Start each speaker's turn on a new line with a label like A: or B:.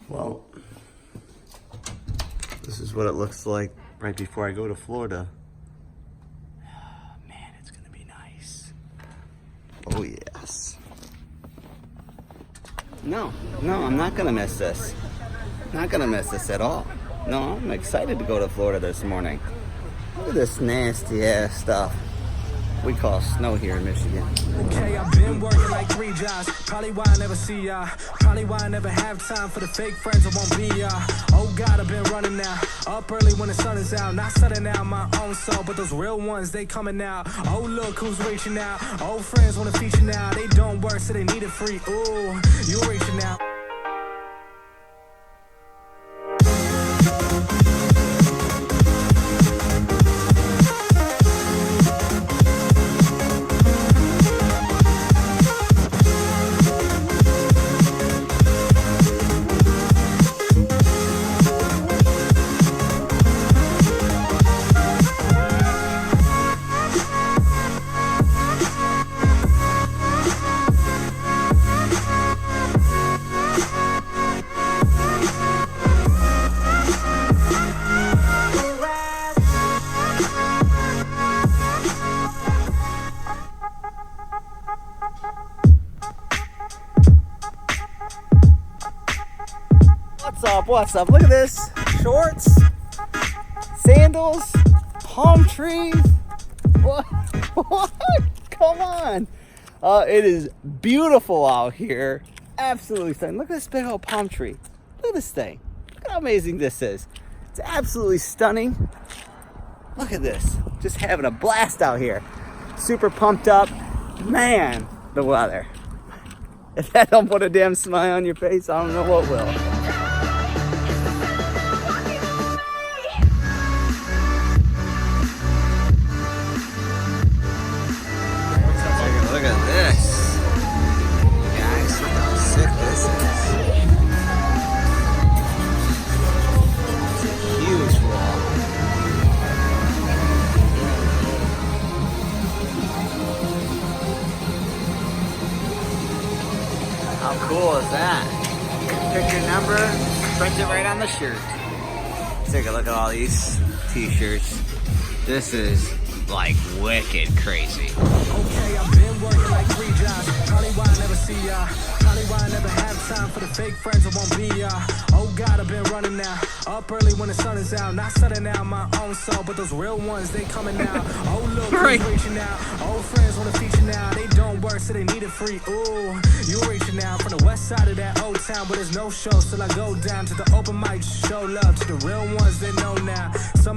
A: Well, this is what it looks like right before I go to Florida. Man, it's gonna be nice. Oh yes. No, I'm not gonna miss this. Not gonna miss this at all. No, I'm excited to go to Florida this morning. Look at this nasty ass stuff we call snow here in Michigan.
B: Okay, I've been working like 3 jobs. Probably why I never see ya. Probably why I never have time for the fake friends I won't be ya. Oh God, I've been running now. Up early when the sun is out. Not setting out my own soul, but those real ones, they coming out. Oh, look who's reaching out. Old friends wanna feature now. They don't work, so they need it free. Ooh, you reaching out.
A: What's up? Look at this. Shorts, sandals, palm trees. What? Come on. It is beautiful out here. Absolutely stunning. Look at this big old palm tree. Look at this thing. Look how amazing this is. It's absolutely stunning. Look at this. Just having a blast out here. Super pumped up. Man, the weather. If that don't put a damn smile on your face, I don't know what will. Look at this. Guys, look how sick this is. It's a huge wall. How cool is that? Pick your number, print it right on the shirt. Let's take a look at all these t-shirts. This is like wicked crazy.
B: Okay, I've been working like 3 jobs. Probably why I never see ya. Probably why I never have time for the fake friends I won't be ya. Oh God, I've been running now. Up early when the sun is out. Not setting out my own soul, but those real ones, they coming out. Oh look, who's reaching out. Old friends wanna feature now. They don't work, so they need it free. Ooh, you reaching out from the west side of that old town, but there's no shows till I go down to the open mic. Show love to the real ones they know now. Some of